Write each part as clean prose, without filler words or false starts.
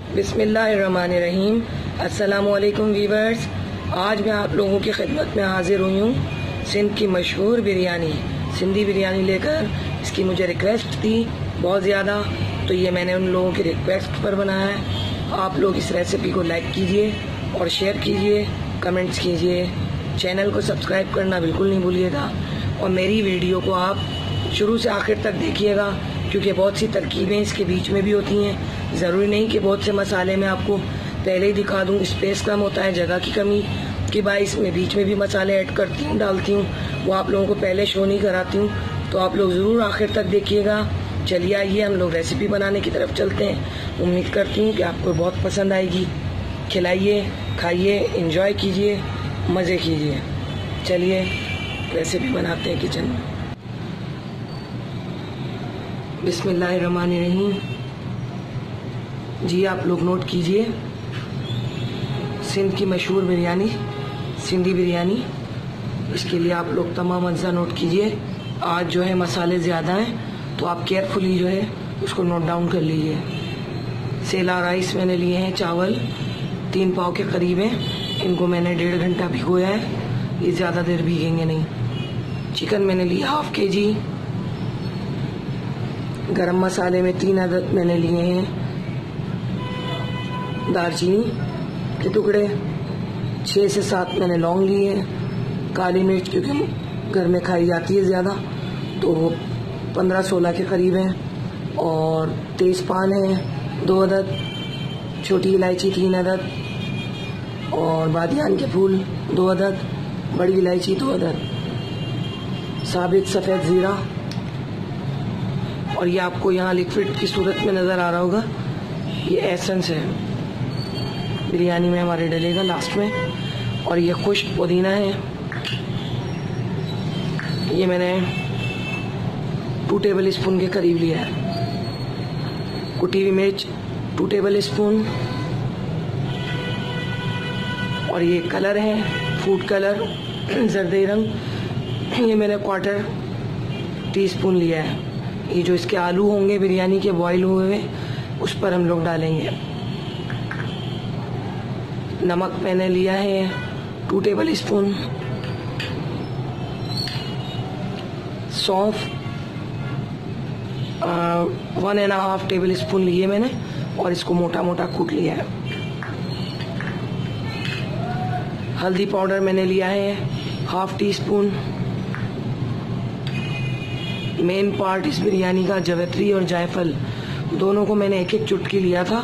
बिस्मिल्लाहिर्रहमानिर्रहीम। अस्सलामुअलैकुम वीवर्स, आज मैं आप लोगों की खिदमत में हाजिर हुई हूँ सिंध की मशहूर बिरयानी सिंधी बिरयानी लेकर। इसकी मुझे रिक्वेस्ट थी बहुत ज़्यादा, तो ये मैंने उन लोगों की रिक्वेस्ट पर बनाया है। आप लोग इस रेसिपी को लाइक कीजिए और शेयर कीजिए, कमेंट्स कीजिए, चैनल को सब्सक्राइब करना बिल्कुल नहीं भूलिएगा और मेरी वीडियो को आप शुरू से आखिर तक देखिएगा, क्योंकि बहुत सी तरकीबें इसके बीच में भी होती हैं। ज़रूरी नहीं कि बहुत से मसाले मैं आपको पहले ही दिखा दूं, स्पेस कम होता है, जगह की कमी की बाइस में बीच में भी मसाले ऐड करती हूँ, डालती हूँ, वो आप लोगों को पहले शो नहीं कराती हूँ। तो आप लोग ज़रूर आखिर तक देखिएगा। चलिए आइए हम लोग रेसिपी बनाने की तरफ चलते हैं। उम्मीद करती हूँ कि आपको बहुत पसंद आएगी। खिलाइए, खाइए, इंजॉय कीजिए, मज़े कीजिए। चलिए रेसिपी बनाते हैं किचन में। बिस्मिल्लाहिर्रहमानिर्रहीम। जी आप लोग नोट कीजिए, सिंध की मशहूर बिरयानी सिंधी बिरयानी, इसके लिए आप लोग तमाम अज्जा नोट कीजिए। आज जो है मसाले ज़्यादा हैं, तो आप केयरफुली जो है उसको नोट डाउन कर लीजिए। सेला राइस मैंने लिए हैं, चावल 3 पाव के करीब हैं, इनको मैंने 1.5 घंटा भिगोया है, ये ज़्यादा देर भीगेंगे नहीं। चिकन मैंने लिया 1/2 kg। गरम मसाले में 3 अदद मैंने लिए हैं दालचीनी के टुकड़े, 6 से 7 मैंने लौंग लिए हैं। काली मिर्च क्योंकि घर में खाई जाती है ज़्यादा, तो वो 15-16 के करीब हैं। और तेज़पान है 2 अदद, छोटी इलायची 3 अदद, और बादियान के फूल 2 अदद, बड़ी इलायची 2 अदद, साबित सफ़ेद ज़ीरा, और ये आपको यहाँ लिक्विड की सूरत में नज़र आ रहा होगा, ये एसेंस है, बिरयानी में हमारे डलेगा लास्ट में। और ये खुश्क पुदीना है, ये मैंने 2 टेबल स्पून के करीब लिया है। कुटी हुई मिर्च 2 टेबल स्पून, और ये कलर है फूड कलर जर्दे रंग, ये मैंने 1/4 टीस्पून लिया है। ये जो इसके आलू होंगे बिरयानी के बॉईल हुए हुए, उस पर हम लोग डालेंगे। नमक मैंने लिया है 2 टेबल स्पून। सौंफ 1.5 टेबल स्पून लिए मैंने, और इसको मोटा मोटा कूट लिया है। हल्दी पाउडर मैंने लिया है 1/2 टीस्पून। मेन पार्ट इस बिरयानी का जवैत्री और जायफल दोनों को मैंने 1-1 चुटकी लिया था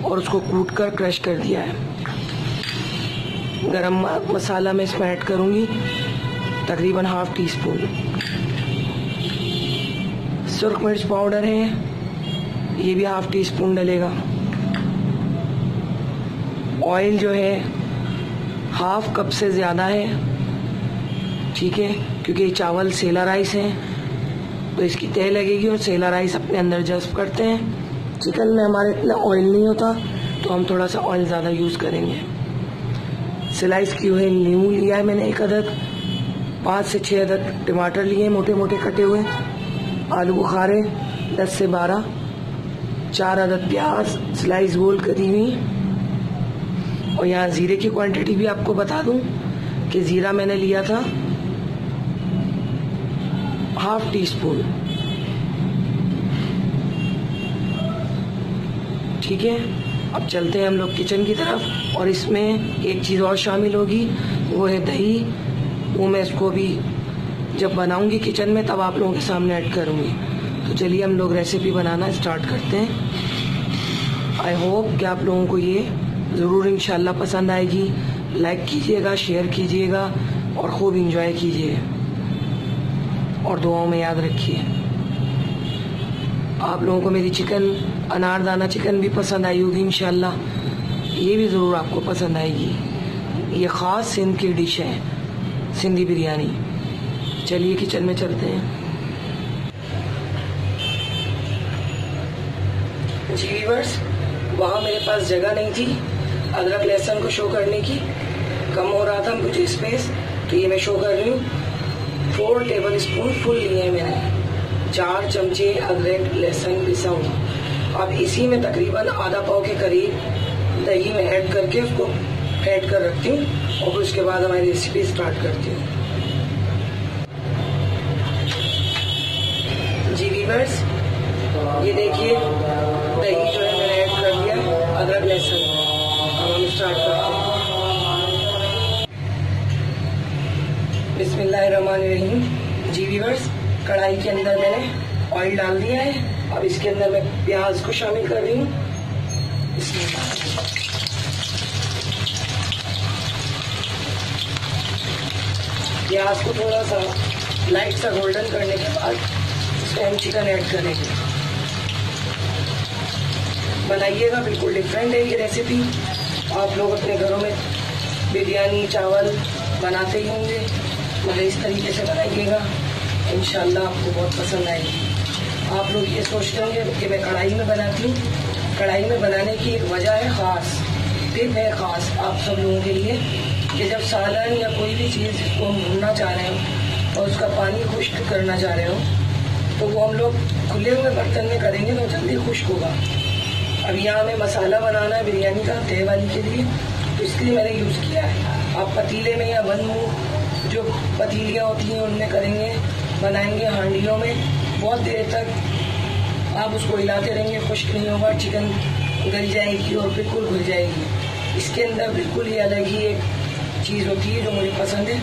और उसको कूट कर क्रश कर दिया है। गरम मसाला मैं इसमें ऐड करूँगी तकरीबन 1/2 टीस्पून। सुर्ख मिर्च पाउडर है, ये भी 1/2 टीस्पून डलेगा। ऑयल जो है 1/2 कप से ज़्यादा है, ठीक है, क्योंकि ये चावल सेला राइस है तो इसकी तह लगेगी और सेला राइस अपने अंदर जज्ब करते हैं। चिकन में हमारे इतना ऑयल नहीं होता, तो हम थोड़ा सा ऑयल ज़्यादा यूज़ करेंगे। स्लाइस की हुए नींबू लिया है मैंने 1 अदद, 5 से 6 अदद टमाटर लिए मोटे मोटे कटे हुए, आलू बुखारे 10 से 12, 4 अदद प्याज स्लाइस गोल करी हुई। और यहाँ ज़ीरे की क्वांटिटी भी आपको बता दूं कि ज़ीरा मैंने लिया था 1/2 टीस्पून, ठीक है। अब चलते हैं हम लोग किचन की तरफ, और इसमें एक चीज़ और शामिल होगी, वो है दही। वो मैं इसको भी जब बनाऊंगी किचन में तब आप लोगों के सामने ऐड करूंगी। तो चलिए हम लोग रेसिपी बनाना स्टार्ट करते हैं। आई होप कि आप लोगों को ये ज़रूर इंशाल्लाह पसंद आएगी। लाइक कीजिएगा, शेयर कीजिएगा और खूब इंजॉय कीजिए, और दुआओं में याद रखिए। आप लोगों को मेरी चिकन अनारदाना चिकन भी पसंद आई होगी इंशाल्लाह, ये भी ज़रूर आपको पसंद आएगी। ये ख़ास सिंध की डिश है, सिंधी बिरयानी। चलिए किचन में चलते हैं। जी व्यूअर्स, वहाँ मेरे पास जगह नहीं थी अदरक लहसुन को शो करने की, कम हो रहा था मुझे स्पेस, तो ये मैं शो कर रही हूँ। 4 टेबल स्पून फुल लिए हैं मैंने, 4 चमचे अदरक लहसुन पिसा हुआ। अब इसी में तकरीबन आधा पाव के करीब दही में ऐड करके उसको ऐड कर रखती हूँ और फिर उसके बाद हमारी रेसिपी स्टार्ट करती हूँ। जी वीवर्स, ये देखिए दही जो है मैंने ऐड कर दिया, अदरक लहसुन। अब हम स्टार्ट करते हैं। बिस्मिल्लाहिर्रहमानिर्रहीम। जी वीवर्स, कढ़ाई के अंदर मैंने ऑयल डाल दिया है। अब इसके अंदर मैं प्याज को शामिल कर रही हूँ। प्याज को थोड़ा सा लाइट सा गोल्डन करने के बाद इसमें हम चिकन ऐड करेंगे। बनाइएगा, बिल्कुल डिफरेंट है ये रेसिपी। आप लोग अपने घरों में बिरयानी चावल बनाते ही होंगे, मगर इस तरीके से बनाइएगा, इंशाल्लाह आपको बहुत पसंद आएगी। आप लोग ये सोचते होंगे कि मैं कढ़ाई में बनाती हूँ। कढ़ाई में बनाने की एक वजह है ख़ास, टिप है ख़ास आप सब लोगों के लिए, कि जब सालन या कोई भी चीज़ जिसको हम भूनना चाह रहे हो और उसका पानी खुश्क करना चाह रहे हो, तो वो हम लोग खुले हुए बर्तन में करेंगे तो जल्दी खुश्क होगा। अब यहाँ हमें मसाला बनाना है बिरयानी का तय वाली के लिए, तो इसलिए मैंने यूज़ किया है। आप पतीले में या बंद मुँह जो पतीलियाँ होती हैं उनमें करेंगे, बनाएंगे हांडियों में, बहुत देर तक आप उसको हिलाते रहेंगे, खुश्क नहीं होगा, चिकन गल जाएगी और बिल्कुल घुल जाएगी। इसके अंदर बिल्कुल ही अलग ही एक चीज़ होती है जो मुझे पसंद है।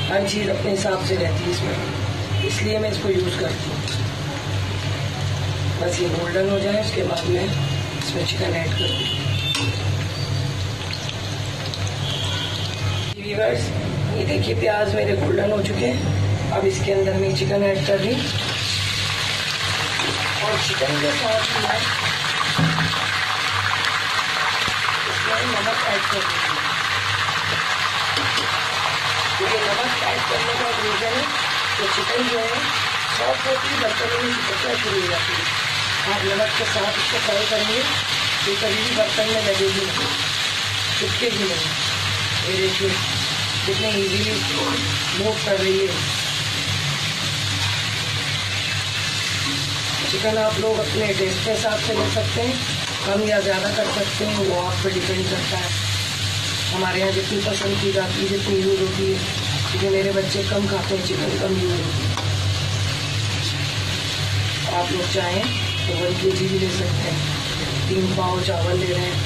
हर चीज़ अपने हिसाब से रहती है इसमें, इसलिए मैं इसको यूज़ करती हूँ। बस ये गोल्डन हो जाए, उसके बाद मैं इसमें चिकन ऐड कर दूँ। व्यूअर्स, ये देखिए प्याज मेरे गोल्डन हो चुके हैं। अब इसके अंदर मैं चिकन ऐड कर रही हूँ और चिकन के साथ मैं इसमें नमक ऐड कर दूँगी। क्योंकि नमक ऐड करने का एक रीज़न है तो चिकन जो है सॉफ्ट होती है, बर्तन में चिपकना शुरू हो जाती है। आप नमक के साथ इसको फ्राई करेंगे तो कभी भी बर्तन में लगेगी नहीं, चिपकेगी नहीं। ये देखिए कितने ईजीली मूव कर रही है। चिकन आप लोग अपने टेस्ट के हिसाब से ले सकते हैं, कम या ज़्यादा कर सकते हैं, वो आप पर डिपेंड करता है। हमारे यहाँ जितनी पसंद की जाती है, जितनी यूज़ होती है, क्योंकि मेरे बच्चे कम खाते हैं, चिकन कम यूज़ होती है। आप लोग चाहें तो 1 kg भी ले सकते हैं। 3 पाव चावल ले रहे हैं,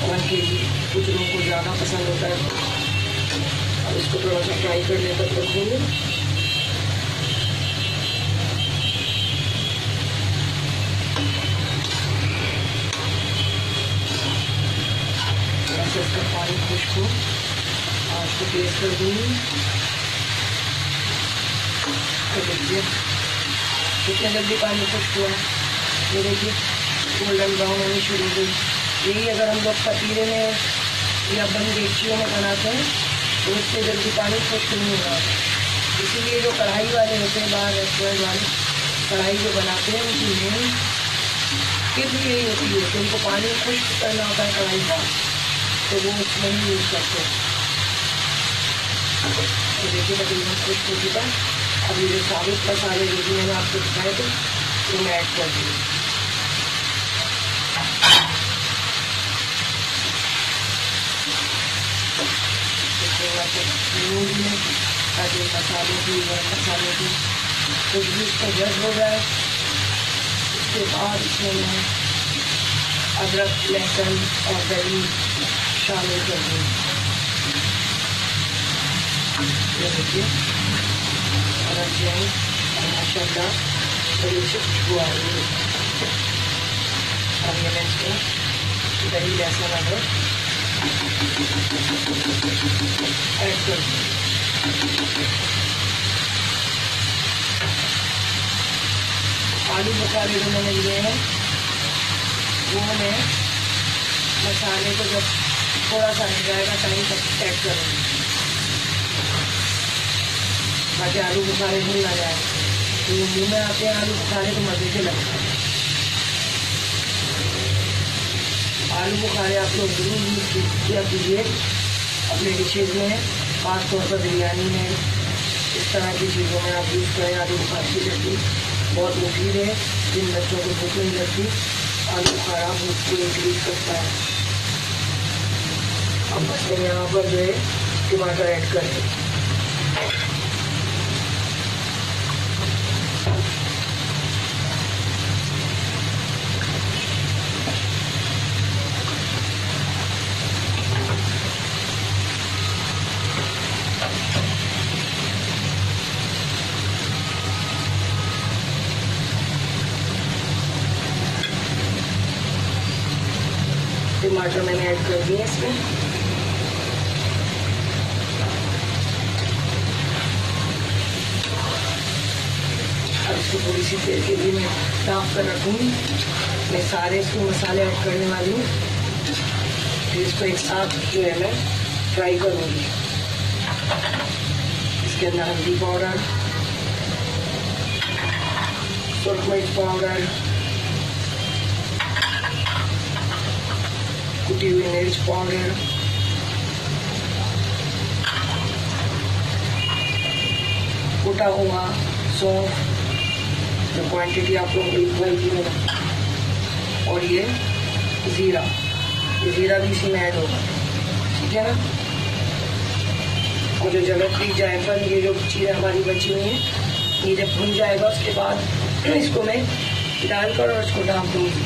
1 kg। कुछ लोगों को ज़्यादा पसंद होता है। अब इसको थोड़ा सा फ्राई करने तक रखूँगी। इसका पानी खुश्क हो, आज को तेज कर दूँगी। तो देखिए कितने जल्दी पानी खुश्क हुआ। ये देखिए गोल्डन ब्राउन होनी शुरू हो गई। यही अगर हम लोग पतीले में या बंद डेगचियों में बनाते हैं तो इससे जल्दी पानी खुश्क नहीं होगा। इसीलिए जो कढ़ाई वाले होते हैं, बाहर रेस्टोरेंट वाले कढ़ाई जो बनाते हैं, उनकी मेन टिप यही होती है कि उनको पानी खुश्क करना होता है कढ़ाई का, तो वो उसमें ही यूज़ करते हैं। तो देखिए तकरीबन खुश्क हो चुका। अब ये जो साबुत मसाले जो भी मैंने आपको दिखाए थे वो मैं ऐड कर दूँगी। ताकि मसालों की गरम मसाले की खुशबू इसका जज्ब हो जाए। उसके बाद इसमें मैं अदरक लहसुन और दही शामिल कर दूँ। ये देखिए अदरक जाए और माशाल्लाह बड़ी अच्छी खुशबू आ रही है। अब ये मैं इसमें दही लहसुन अदरक ऐड कर दूँ। आलू बुखारे जो मैंने लिए हैं वो मैं मसाले को जब थोड़ा सा हट जाएगा टाइम तक ऐड करूँगी, ताकि आलू बुखारे भून ना जाए। तो मुँह में आते हैं आलू बुखारे तो मज़े के लगते हैं। आलू बुखारे आप लोग जरूर यूज़ किया कीजिए अपने डिशेज़ में, खास तौर पर बिरयानी में, इस तरह की चीज़ों में आप यूज़ करें। आलू बुखारे की चटनी बहुत मुफीद है, जिन बच्चों को भूख नहीं लगती आलू बुखारा भूख को इंक्रीज करता है। अब बस मैं यहाँ पर जो है टमाटर ऐड कर दें। टमाटर मैंने ऐड कर दिए इसमें। अब इसको थोड़ी सी देर के लिए मैं ढक कर रखूँगी। मैं सारे इसमें मसाले ऐड करने वाली हूँ, फिर इसको एक साथ जो है मैं फ्राई करूँगी। इसके अंदर हल्दी पाउडर, सुरख मिर्च पाउडर, कुटी हुई मिर्च पाउडर, कुटा हुआ सौंफ, जो क्वांटिटी आप लोगों को लिखवाई थी मैंने, और ये ज़ीरा भी इसी में ऐड होगा, ठीक है ना। और जो जगतरी जायफल, ये जो चीज़ें हमारी बची हुई हैं, ये जब भुन जाएगा उसके बाद इसको मैं डालकर और इसको ढाँप दूँगी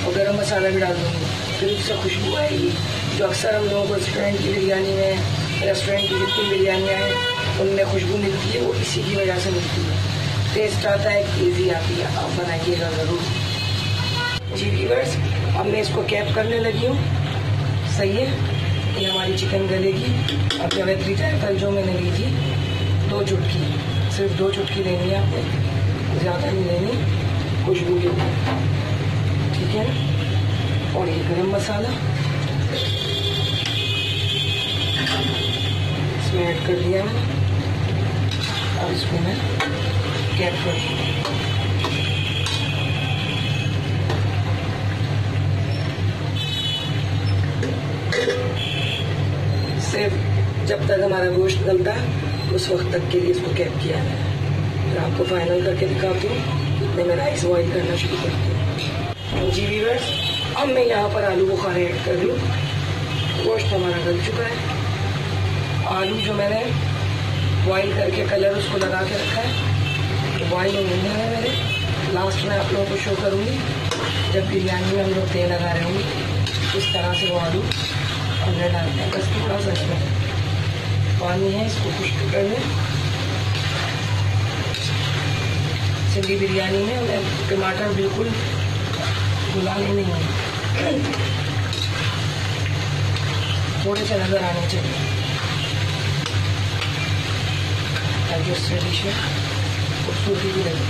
और गरम मसाला भी डाल दूँगी, फिर उससे खुशबू आएगी। जो अक्सर हम लोगों को रेस्टोरेंट की बिरयानी में, रेस्टोरेंट की जितनी बिरयानियाँ हैं उनमें खुशबू मिलती है, वो इसी की वजह से मिलती है। टेस्ट आता है, ईजी आती है, आप बनाइएगा ज़रूर। जी व्यूअर्स, अब मैं इसको कैप करने लगी हूँ, सही है। ये हमारी चिकन गलेगी। अब जवेत्री जायफल जो मैंने ली थी 2 चुटकी, सिर्फ 2 चुटकी लेनी है आपको, ज़्यादा नहीं लेनी, खुशबू के लिए, ठीक है ना। और ये गरम मसाला इसमें ऐड कर दिया मैंने। अब इसको मैं कैप कर दूँगी। सिर्फ जब तक हमारा गोश्त गलता है उस वक्त तक के लिए इसको कैप किया है। फिर आपको फाइनल करके दिखाती हूँ, इतने में राइस बॉईल करना शुरू करती हूँ। जी व्यूअर्स, अब मैं यहाँ पर आलू बुखारा ऐड कर रही हूँ। गोश्त हमारा गल चुका है। आलू जो मैंने बॉईल करके कलर उसको लगा के रखा है, तो बॉईल हो गए हैं मेरे। लास्ट में आप लोगों को शो करूँगी जब बिरयानी में हम लोग तेल लगा रहे होंगे, इस तरह से वो आलू अंदर डालते हैं। बस थोड़ा सा इसमें पानी है, इसको खुश्क कर लें। सिंधी बिरयानी में हमें टमाटर बिल्कुल गुलाने नहीं है, थोड़े से नज़र आने चाहिए, ताकि उससे डिश में खूबसूरती भी लगे।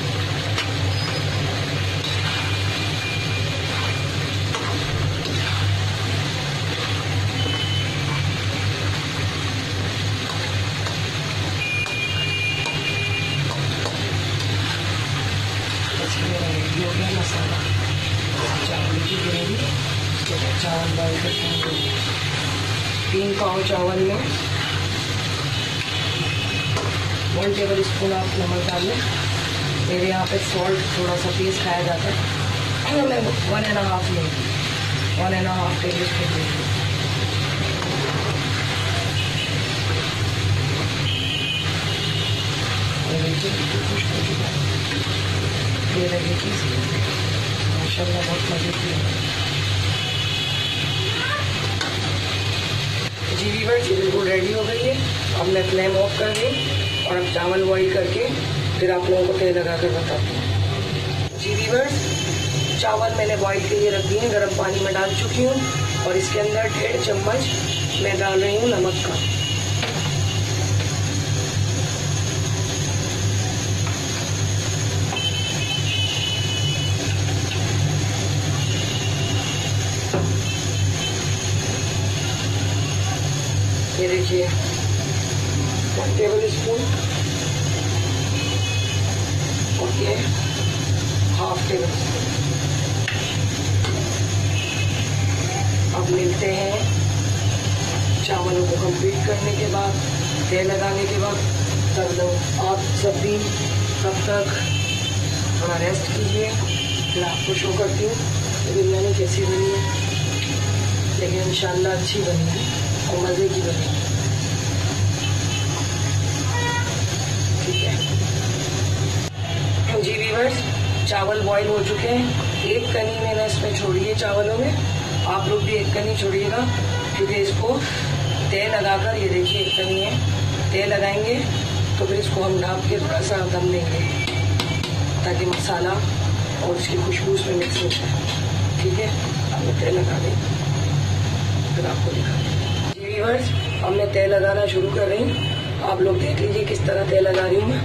रेडी हो गया मसाला, चावल की ग्रेवी। चावल बॉईल करते हैं 3 पाव चावल में 1 टेबल स्पून आप नमक डाल लें। मेरे यहाँ पे सॉल्ट थोड़ा सा तेज़ खाया जाता है, मैं 1.5 लूँगी, 1.5 टेबल स्पून लूँगी। खुश्क हो चुका है, ये लगे चीज़ माशाल्लाह बहुत मज़े की है। जी व्यूअर्स, ये बिल्कुल रेडी हो गई है। अब मैं फ्लेम ऑफ कर दी और अब चावल बॉईल करके फिर आप लोगों को तेल लगा कर बताती हूँ। जी व्यूअर्स, चावल मैंने बॉईल के लिए रख दिए हैं, गर्म पानी में डाल चुकी हूँ और इसके अंदर 1.5 चम्मच मैं डाल रही हूँ नमक का। ये देखिए 1 टेबल स्पून और ये 1/2 टेबल स्पून। अब मिलते हैं चावलों को कंप्लीट करने के बाद, तेल लगाने के बाद। तब लोग आप सब भी तब तक थोड़ा रेस्ट कीजिए, फिर आपको शो करती हूँ बिरयानी कैसी बनी है, लेकिन इंशाल्लाह अच्छी बनी है और मज़े की बनी है। ठीक है जी व्यूअर्स, चावल बॉईल हो चुके हैं। एक कनी मैंने इसमें छोड़ी है चावलों में, आप लोग भी एक कनी छोड़िएगा, क्योंकि इसको तेल लगाकर, ये देखिए एक कनी है, तेल लगाएंगे तो फिर इसको हम ढाँप के थोड़ा सा दम देंगे ताकि मसाला और इसकी खुशबू उसमें मिक्स हो जाए। ठीक है, हमने तेल लगा दें, फिर आपको दिखा दें। जी व्यूअर्स, अब मैं तेल लगाना शुरू कर रही हूँ। आप लोग देख लीजिए किस तरह तेल लगा रही हूँ मैं।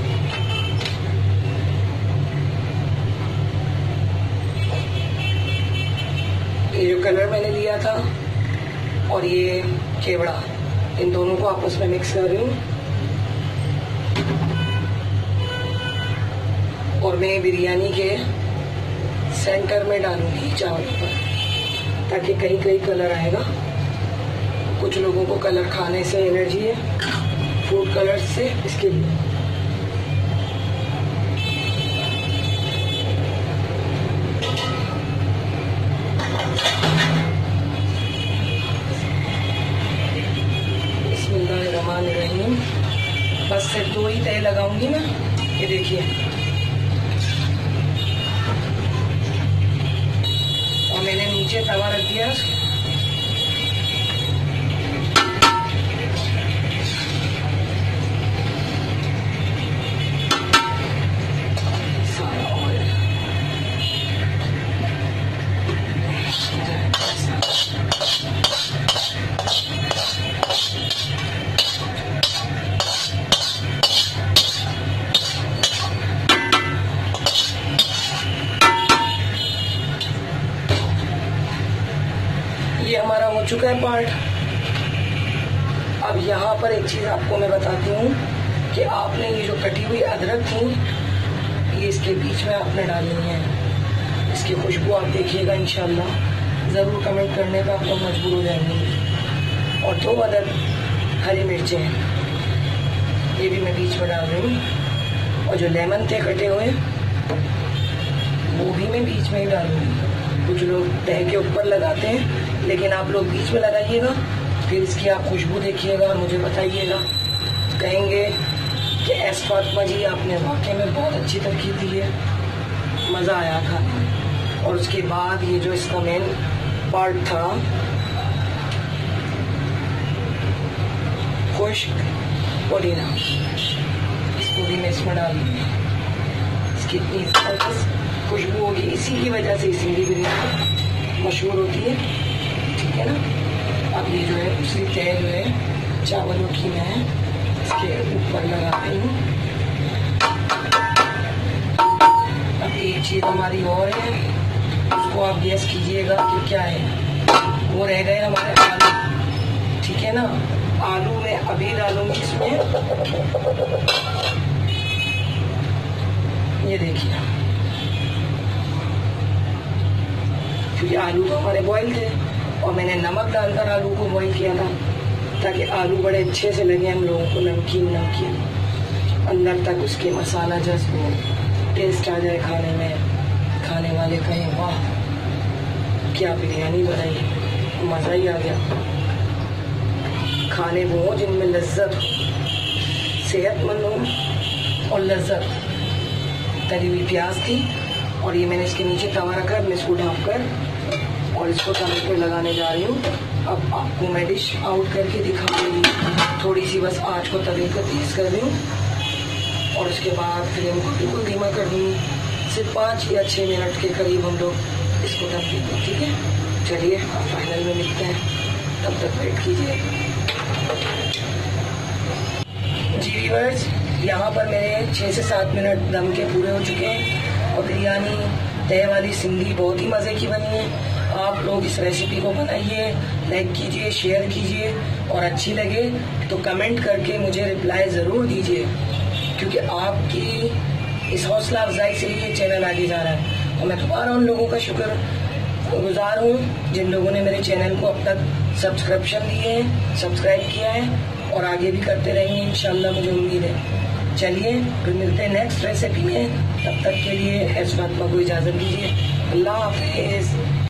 ये जो कलर मैंने लिया था और ये केवड़ा, इन दोनों को आपस में मिक्स कर रही हूँ। और मैं बिरयानी के सेंटर में डालूंगी चावल पर, ताकि कहीं कहीं कलर आएगा। कुछ लोगों को कलर खाने से एलर्जी है, फूड कलर से, इसके लिए। बिस्मिल्लाहिर्रहमानिर्रहीम। बस सिर्फ 2 ही तय लगाऊंगी मैं। ये देखिए, और मैंने नीचे तवा रख दिया। ये हमारा हो चुका है पार्ट। अब यहाँ पर एक चीज़ आपको मैं बताती हूँ कि आपने ये जो कटी हुई अदरक थी, ये इसके बीच में आपने डालनी है। इसकी खुशबू आप देखिएगा, इंशाल्लाह ज़रूर कमेंट करने पर आप लोग मजबूर हो जाएंगे। और 2 अदर हरी मिर्चें हैं, ये भी मैं बीच में डाल रही हूँ। और जो लेमन थे कटे हुए, वो भी मैं बीच में ही डालूंगी। कुछ लोग तह के ऊपर लगाते हैं, लेकिन आप लोग बीच में लगाइएगा। फिर इसकी आप खुशबू देखिएगा और मुझे बताइएगा, कहेंगे कि एस फातिमा जी आपने वाकई में बहुत अच्छी तरकीब दी है, मज़ा आया खाने में। और उसके बाद ये जो इसका मेन पार्ट था, खुश्क पुदीना, इसको भी मैं इसमें डाल दूँगी। इसकी इतनी खुशबू होगी, इसी की वजह से सिंधी बिरयानी मशहूर होती है। ठीक है ना। अब ये जो है दूसरी तय जो है चावलों की मैं इसके ऊपर लगा रही हूँ। अब एक चीज़ हमारी और है, उसको आप गैस कीजिएगा कि क्या है। वो रह गए हमारे आलू। ठीक है ना, आलू मैं अभी डालूंगी इसमें। ये देखिए, क्योंकि आलू तो हमारे बॉईल थे और मैंने नमक डालकर आलू को बॉईल किया था, ताकि आलू बड़े अच्छे से लगे हम लोगों को, नमकीन नमकीन अंदर तक उसके मसाला जज्ब हो, टेस्ट आ जाए खाने में। खाने वाले कहें वाह क्या बिरयानी बनाई, मज़ा ही आ गया। खाने वो हो जिनमें लज्जत हो, सेहतमंद हो और लज्जत। तली हुई प्याज थी और ये मैंने इसके नीचे तवा रखा है, मैं इसको ढाँप कर और इसको तवे पे लगाने जा रही हूँ। अब आपको मैं डिश आउट करके दिखाऊंगी। थोड़ी सी बस आँच को तवे पर तेज कर रही हूँ और उसके बाद फ्लेम को बिल्कुल धीमा कर दूँगी। सिर्फ 5 या 6 मिनट के करीब हम लोग इसको दम देंगे। ठीक है, चलिए फाइनल में मिलते हैं, तब तक वेट कीजिए। जी व्यूअर्स, यहाँ पर मेरे 6 से 7 मिनट दम के पूरे हो चुके हैं और बिरयानी तय वाली सिंधी बहुत ही मज़े की बनी है। आप लोग इस रेसिपी को बनाइए, लाइक कीजिए, शेयर कीजिए और अच्छी लगे तो कमेंट करके मुझे रिप्लाई ज़रूर दीजिए, क्योंकि आपकी इस हौसला अफजाई से ही ये चैनल आगे जा रहा है। और मैं दोबारा उन लोगों का शुक्रगुजार हूँ जिन लोगों ने मेरे चैनल को अब तक सब्सक्रिप्शन दिए है, सब्सक्राइब किया है और आगे भी करते रहेंगे इंशाल्लाह, मुझे उम्मीद है। चलिए फिर मिलते हैं नेक्स्ट रेसिपी में, तब तक के लिए एस फातिमा को इजाज़त दीजिए। अल्लाह हाफिज़।